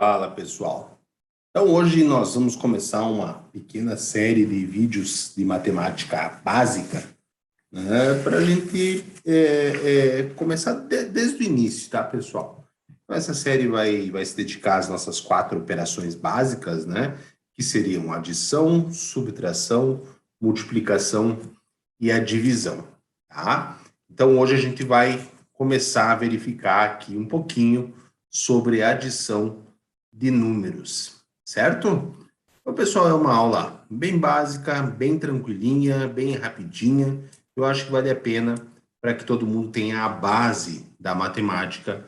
Fala, pessoal. Então, hoje nós vamos começar uma pequena série de vídeos de matemática básica, né, para a gente começar desde o início, tá, pessoal? Então, essa série vai se dedicar às nossas 4 operações básicas, né, que seriam adição, subtração, multiplicação e a divisão, tá? Então, hoje a gente vai começar a verificar aqui um pouquinho sobre a adição de números, certo? Então, pessoal, é uma aula bem básica, bem tranquilinha, bem rapidinha. Eu acho que vale a pena para que todo mundo tenha a base da matemática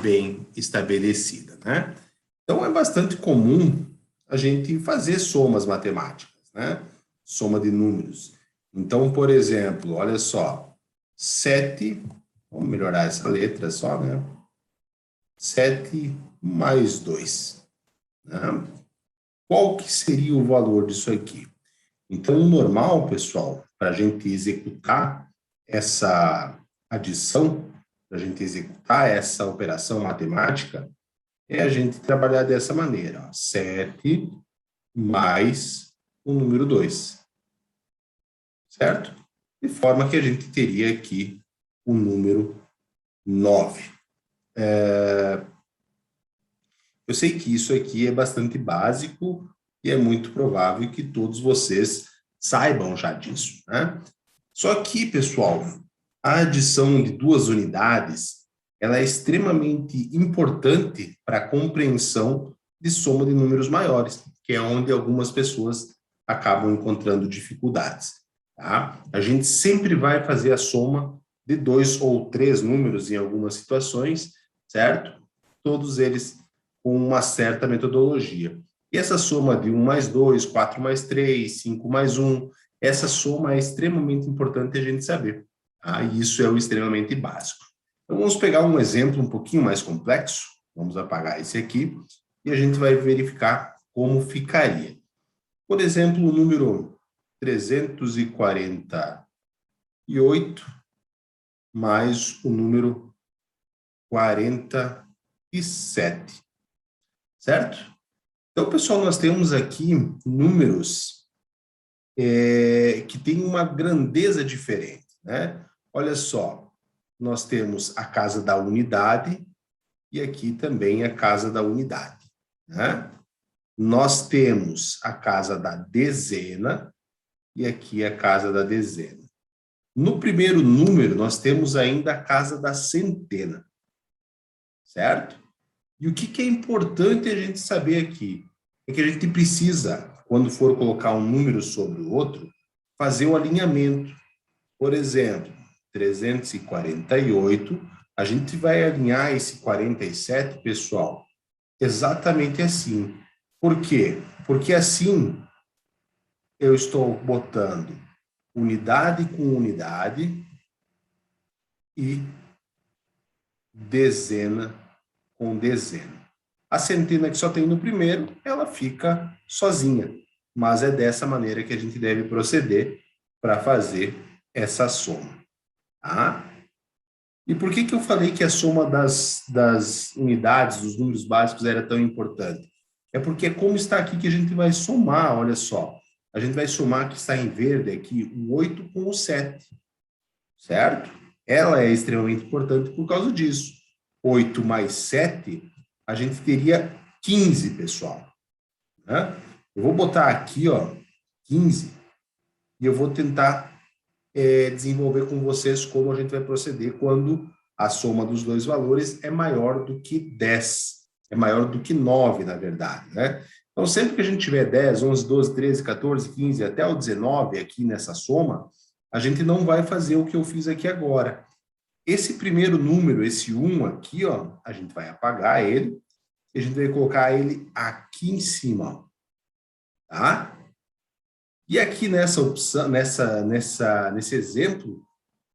bem estabelecida, né? Então, é bastante comum a gente fazer somas matemáticas, né? Soma de números. Então, por exemplo, olha só, 7, vamos melhorar essa letra só, né? 7 mais 2. Né? Qual que seria o valor disso aqui? Então, o normal, pessoal, para a gente executar essa adição, para a gente executar essa operação matemática, é a gente trabalhar dessa maneira. Ó, 7 mais o número 2. Certo? De forma que a gente teria aqui o número 9. Eu sei que isso aqui é bastante básico e é muito provável que todos vocês saibam já disso, né? Só que, pessoal, a adição de 2 unidades, ela é extremamente importante para a compreensão de soma de números maiores, que é onde algumas pessoas acabam encontrando dificuldades, tá? A gente sempre vai fazer a soma de 2 ou 3 números em algumas situações, certo? Todos eles com uma certa metodologia. E essa soma de 1 mais 2, 4 mais 3, 5 mais 1, essa soma é extremamente importante a gente saber. Tá? E isso é o extremamente básico. Então, vamos pegar um exemplo um pouquinho mais complexo. Vamos apagar esse aqui e a gente vai verificar como ficaria. Por exemplo, o número 348 mais o número 47. Certo? Então, pessoal, nós temos aqui números que têm uma grandeza diferente, né? Olha só, nós temos a casa da unidade e aqui também a casa da unidade, né? Nós temos a casa da dezena e aqui a casa da dezena. No primeiro número, nós temos ainda a casa da centena, certo? E o que é importante a gente saber aqui? É que a gente precisa, quando for colocar um número sobre o outro, fazer o alinhamento. Por exemplo, 348, a gente vai alinhar esse 47, pessoal, exatamente assim. Por quê? Porque assim eu estou botando unidade com unidade e dezena com dezena. A centena que só tem no primeiro, ela fica sozinha. Mas é dessa maneira que a gente deve proceder para fazer essa soma. Tá? E por que eu falei que a soma das unidades, dos números básicos, era tão importante? É porque é como está aqui que a gente vai somar, olha só. A gente vai somar, que está em verde aqui, o 8 com o 7. Certo? Ela é extremamente importante por causa disso. 8 mais 7, a gente teria 15, pessoal. Né? Eu vou botar aqui, ó, 15, e eu vou tentar desenvolver com vocês como a gente vai proceder quando a soma dos dois valores é maior do que 10. É maior do que 9, na verdade, né? Então, sempre que a gente tiver 10, 11, 12, 13, 14, 15, até o 19 aqui nessa soma, a gente não vai fazer o que eu fiz aqui agora. Esse primeiro número, esse 1 aqui, ó, a gente vai apagar ele e a gente vai colocar ele aqui em cima, tá? E aqui nessa opção, nesse exemplo,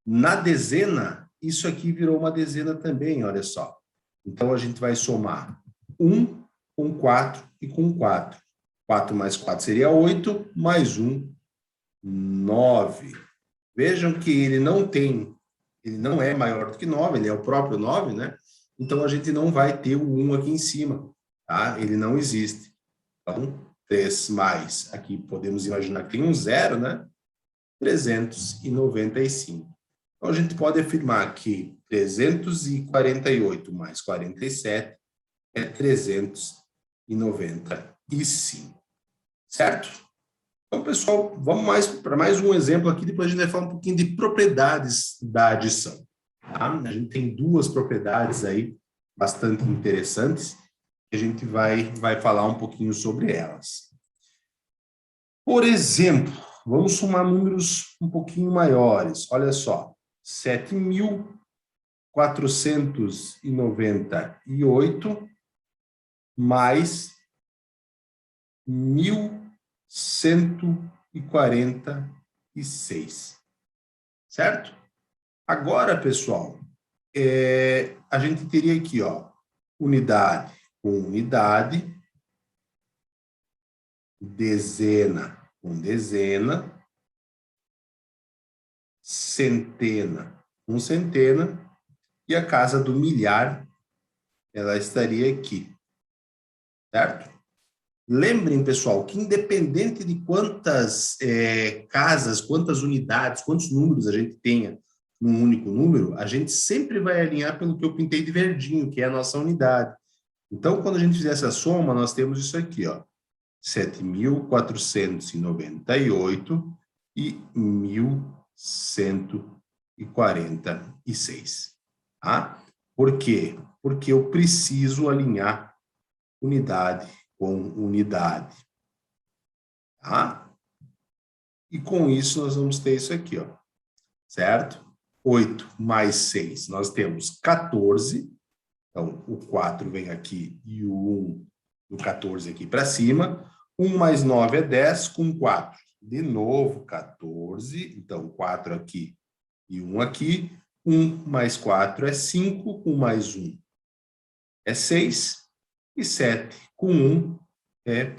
na dezena, isso aqui virou uma dezena também, olha só. Então, a gente vai somar 1 com 4 e com 4. 4 mais 4 seria 8, mais 1, 9. Vejam que ele não é maior do que 9, ele é o próprio 9, né? Então, a gente não vai ter o 1 aqui em cima. tá? Ele não existe. Então, 3 mais, aqui podemos imaginar que tem um zero, né? 395. Então, a gente pode afirmar que 348 mais 47 é 395, certo? Então, pessoal, vamos para mais um exemplo aqui, depois a gente vai falar um pouquinho de propriedades da adição. Tá? A gente tem duas propriedades aí bastante interessantes, que a gente vai falar um pouquinho sobre elas. Por exemplo, vamos somar números um pouquinho maiores. Olha só, 7.498 mais 1.146, certo? Agora, pessoal, a gente teria aqui, ó, unidade com unidade, dezena com dezena, centena com centena, e a casa do milhar, ela estaria aqui, certo? Lembrem, pessoal, que independente de quantas casas, quantas unidades, quantos números a gente tenha num único número, a gente sempre vai alinhar pelo que eu pintei de verdinho, que é a nossa unidade. Então, quando a gente fizer essa soma, nós temos isso aqui, ó, 7.498 e 1.146, tá? Por quê? Porque eu preciso alinhar unidade com unidade, tá? E com isso nós vamos ter isso aqui, ó, certo? 8 mais 6, nós temos 14, então o 4 vem aqui e o 1 do 14 aqui para cima. 1 mais 9 é 10, com 4. De novo, 14, então 4 aqui e 1 aqui. 1 mais 4 é 5, 1 mais 1 é 6, e 7 com 1 é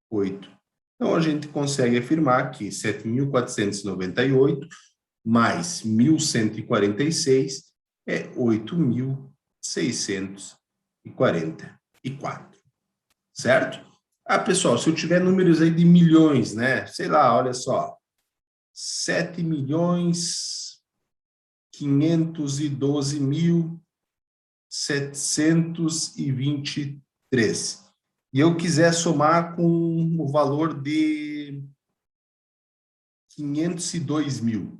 8. Então, a gente consegue afirmar que 7.498 mais 1.146 é 8.644, certo? Ah, pessoal, se eu tiver números aí de milhões, né? Sei lá, olha só, 7.512.723. E eu quiser somar com o valor de 502 mil.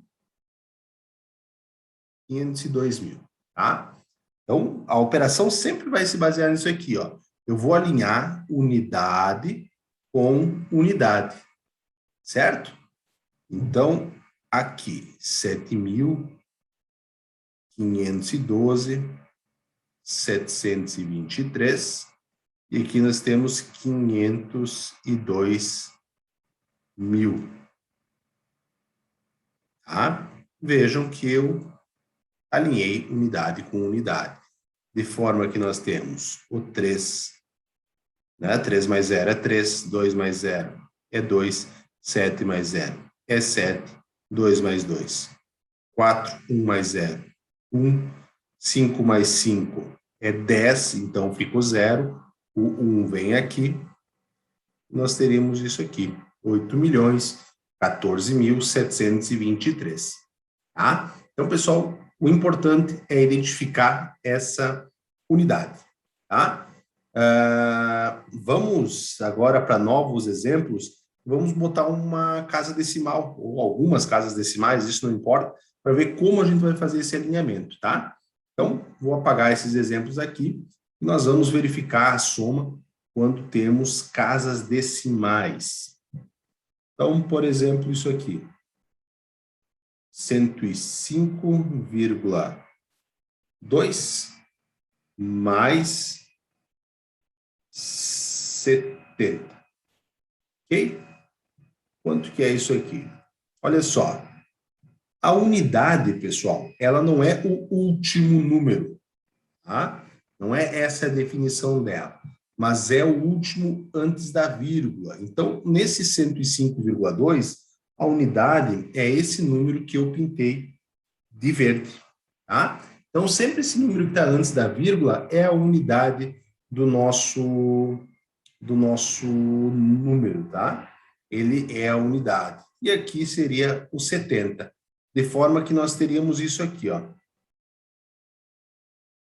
502 mil, tá? Então, a operação sempre vai se basear nisso aqui, ó. Eu vou alinhar unidade com unidade, certo? Então, aqui, 7.512.723, e aqui nós temos 502 mil, tá? Vejam que eu alinhei unidade com unidade, de forma que nós temos o 3, né? 3 mais 0 é 3, 2 mais 0 é 2, 7 mais 0 é 7, 2 mais 2, 4, 1 mais 0, 1, 5 mais 5 é 10, então fica o 0, o 1 vem aqui, nós teríamos isso aqui, 8.014.723, tá? Então, pessoal, o importante é identificar essa unidade, tá? Vamos agora para novos exemplos. Vamos botar uma casa decimal, ou algumas casas decimais, isso não importa, para ver como a gente vai fazer esse alinhamento, tá? Então, vou apagar esses exemplos aqui, e nós vamos verificar a soma quando temos casas decimais. Então, por exemplo, isso aqui. 105,2 mais 70. Ok? Quanto que é isso aqui? Olha só. A unidade, pessoal, ela não é o último número, tá? Não é essa a definição dela, mas é o último antes da vírgula. Então, nesse 105,2, a unidade é esse número que eu pintei de verde, tá? Então, sempre esse número que está antes da vírgula é a unidade do nosso número, tá? Ele é a unidade. E aqui seria o 70, de forma que nós teríamos isso aqui, ó.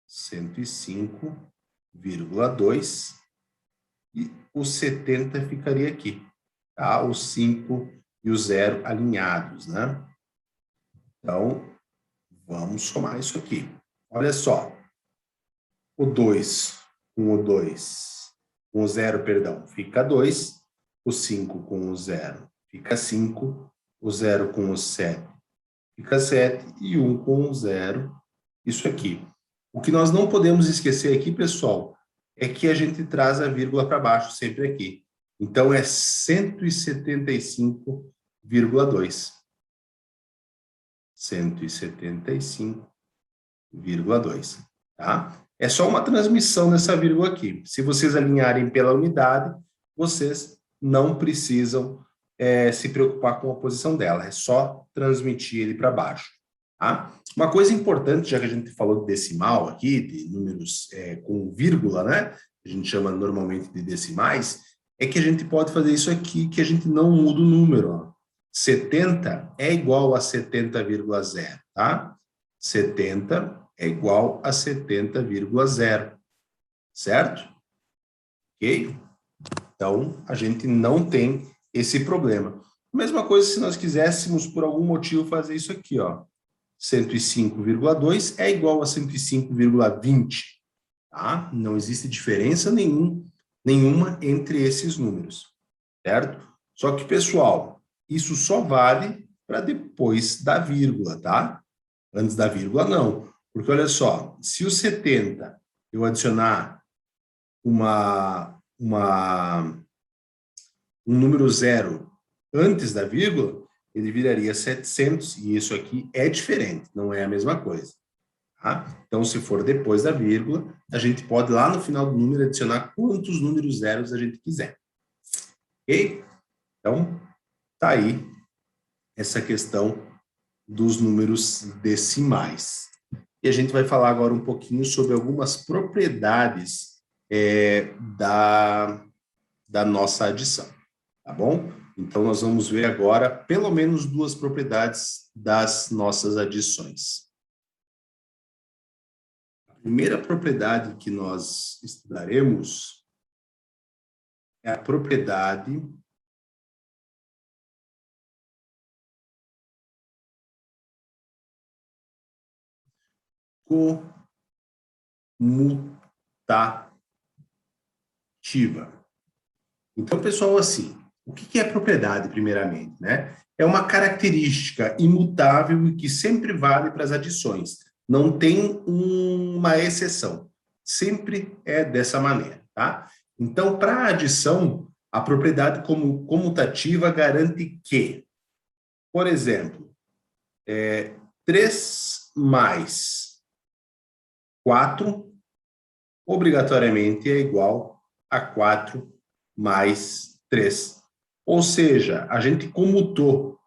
105,2 e o 70 ficaria aqui, tá? O 5 e o 0 alinhados, né? Então, vamos somar isso aqui. Olha só, o 2 com o 2, com o 0, perdão, fica 2, o 5 com o 0 fica 5, o 0 com o 7 fica 7 e 1 com o 0, isso aqui. O que nós não podemos esquecer aqui, pessoal, é que a gente traz a vírgula para baixo sempre aqui. Então, é 175,2. 175,2, tá? É só uma transmissão dessa vírgula aqui. Se vocês alinharem pela unidade, vocês não precisam se preocupar com a posição dela. É só transmitir ele para baixo, tá? Uma coisa importante, já que a gente falou de decimal aqui, de números com vírgula, né? A gente chama normalmente de decimais, é que a gente pode fazer isso aqui, que a gente não muda o número, ó. 70 é igual a 70,0, tá? 70 é igual a 70,0, certo? Ok? Então, a gente não tem esse problema. Mesma coisa se nós quiséssemos, por algum motivo, fazer isso aqui, ó. 105,2 é igual a 105,20, tá? Não existe diferença nenhuma entre esses números, certo? Só que, pessoal, isso só vale para depois da vírgula, tá? Antes da vírgula, não. Porque, olha só, se o 70 eu adicionar um número zero antes da vírgula, ele viraria 700, e isso aqui é diferente, não é a mesma coisa. Tá? Então, se for depois da vírgula, a gente pode, lá no final do número, adicionar quantos números zeros a gente quiser. Ok? Então, tá aí essa questão dos números decimais. E a gente vai falar agora um pouquinho sobre algumas propriedades da nossa adição, tá bom? Então, nós vamos ver agora pelo menos duas propriedades das nossas adições. A primeira propriedade que nós estudaremos é a propriedade comutativa. Então, pessoal, assim, o que é propriedade, primeiramente, né? É uma característica imutável e que sempre vale para as adições. Não tem uma exceção. Sempre é dessa maneira, tá? Então, para a adição, a propriedade comutativa garante que, por exemplo, 3 mais 4 obrigatoriamente é igual a 4 mais 3. Ou seja, a gente comutou.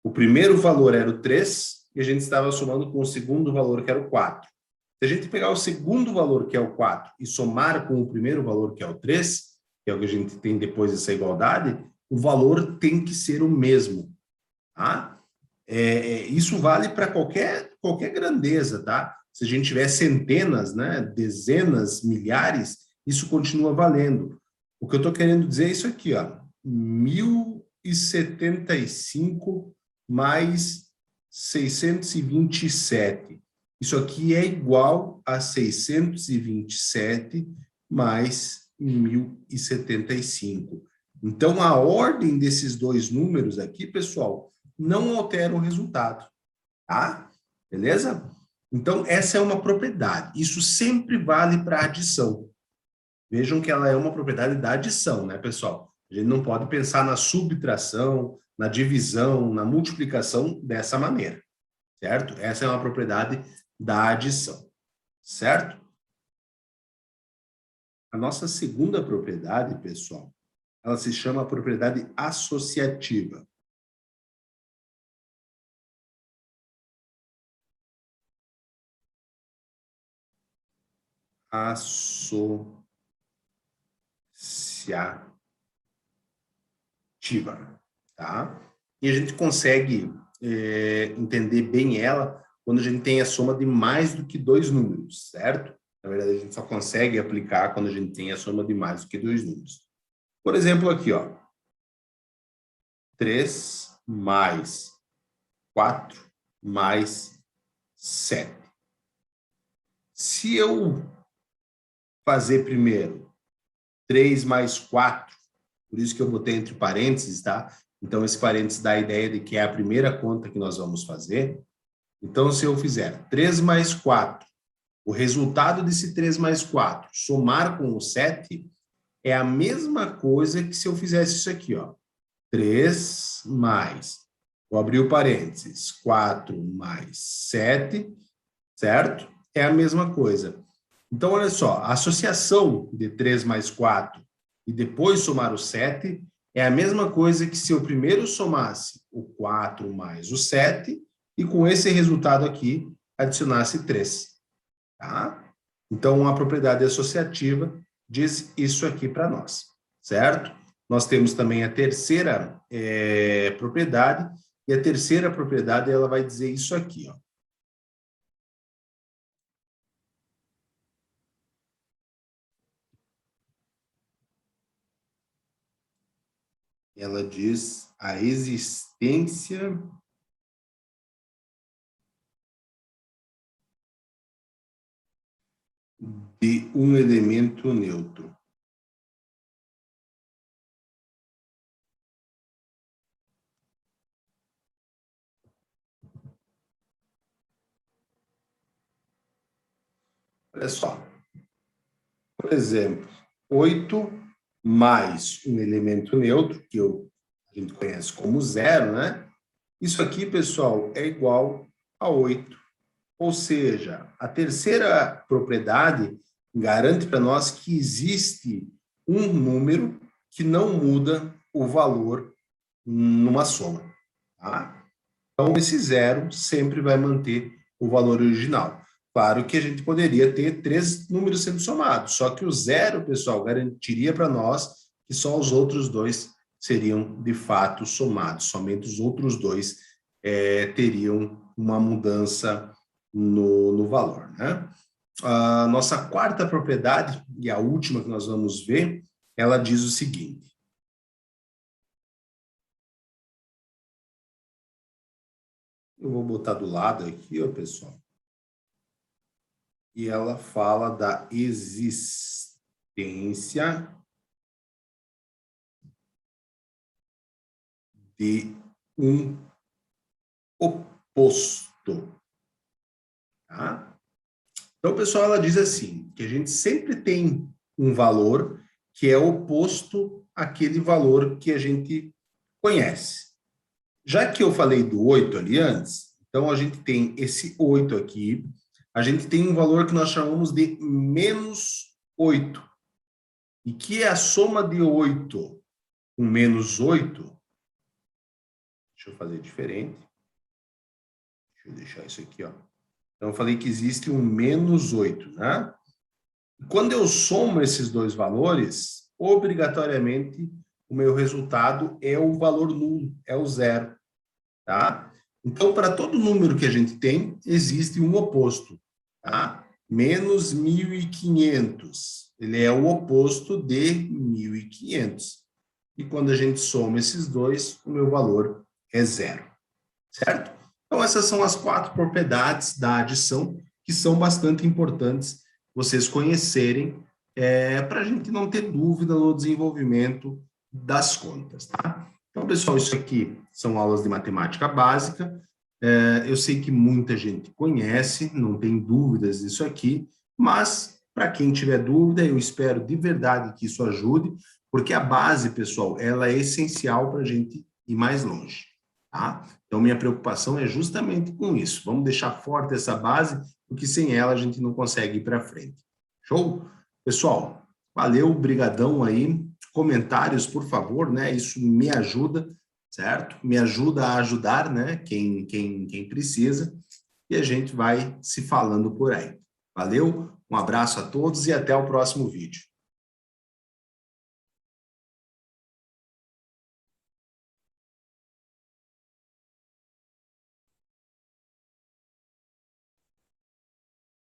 O primeiro valor era o 3 e a gente estava somando com o segundo valor, que era o 4. Se a gente pegar o segundo valor, que é o 4, e somar com o primeiro valor, que é o 3, que é o que a gente tem depois dessa igualdade, o valor tem que ser o mesmo. Tá? Isso vale para qualquer grandeza, tá? Se a gente tiver centenas, né, dezenas, milhares, isso continua valendo. O que eu estou querendo dizer é isso aqui, ó, 1075 mais 627. Isso aqui é igual a 627 mais 1075. Então, a ordem desses dois números aqui, pessoal, não altera o resultado, tá? Beleza? Então, essa é uma propriedade. Isso sempre vale para adição. Vejam que ela é uma propriedade da adição, né, pessoal? A gente não pode pensar na subtração, na divisão, na multiplicação dessa maneira, certo? Essa é uma propriedade da adição, certo? A nossa segunda propriedade, pessoal, ela se chama propriedade associativa. Associativa. associativa, tá? E a gente consegue entender bem ela quando a gente tem a soma de mais do que dois números, certo? Na verdade, a gente só consegue aplicar quando a gente tem a soma de mais do que dois números. Por exemplo, aqui, ó. 3 mais 4 mais 7. Se eu fazer primeiro 3 mais 4, por isso que eu botei entre parênteses, tá? Então, esse parênteses dá a ideia de que é a primeira conta que nós vamos fazer. Então, se eu fizer 3 mais 4, o resultado desse 3 mais 4, somar com o 7, é a mesma coisa que se eu fizesse isso aqui, ó. 3 mais, vou abrir o parênteses, 4 mais 7, certo? É a mesma coisa. Então, olha só, a associação de 3 mais 4 e depois somar o 7 é a mesma coisa que se eu primeiro somasse o 4 mais o 7 e com esse resultado aqui adicionasse 3, tá? Então, a propriedade associativa diz isso aqui para nós, certo? Nós temos também a terceira propriedade, e a terceira propriedade ela vai dizer isso aqui, ó. Ela diz a existência de um elemento neutro. Olha só. Por exemplo, 8 mais um elemento neutro, que a gente conhece como zero, né? Isso aqui, pessoal, é igual a 8. Ou seja, a terceira propriedade garante para nós que existe um número que não muda o valor numa soma, tá? Então, esse zero sempre vai manter o valor original. Claro que a gente poderia ter três números sendo somados, só que o zero, pessoal, garantiria para nós que só os outros dois seriam, de fato, somados. Somente os outros dois teriam uma mudança no valor, né? A nossa quarta propriedade, e a última que nós vamos ver, ela diz o seguinte. Eu vou botar do lado aqui, ó, pessoal. E ela fala da existência de um oposto, tá? Então, pessoal, ela diz assim, que a gente sempre tem um valor que é oposto àquele valor que a gente conhece. Já que eu falei do 8 ali antes, então a gente tem esse 8 aqui, a gente tem um valor que nós chamamos de menos 8, e que é a soma de 8 com menos 8. Deixa eu fazer diferente. Deixa eu deixar isso aqui, ó. Então, eu falei que existe um menos 8, né? Quando eu somo esses dois valores, obrigatoriamente, o meu resultado é o valor nulo, é o zero, tá? Então, para todo número que a gente tem, existe um oposto, tá? Menos 1.500, ele é o oposto de 1.500. E quando a gente soma esses dois, o meu valor é zero, certo? Então, essas são as 4 propriedades da adição que são bastante importantes vocês conhecerem para a gente não ter dúvida no desenvolvimento das contas, tá? Então, pessoal, isso aqui são aulas de matemática básica. Eu sei que muita gente conhece, não tem dúvidas disso aqui, mas para quem tiver dúvida, eu espero de verdade que isso ajude, porque a base, pessoal, ela é essencial para a gente ir mais longe, tá? Então, minha preocupação é justamente com isso. Vamos deixar forte essa base, porque sem ela a gente não consegue ir para frente. Show? Pessoal, valeu, brigadão aí. Comentários, por favor, né? Isso me ajuda, certo? Me ajuda a ajudar, né? Quem precisa. E a gente vai se falando por aí. Valeu, um abraço a todos e até o próximo vídeo.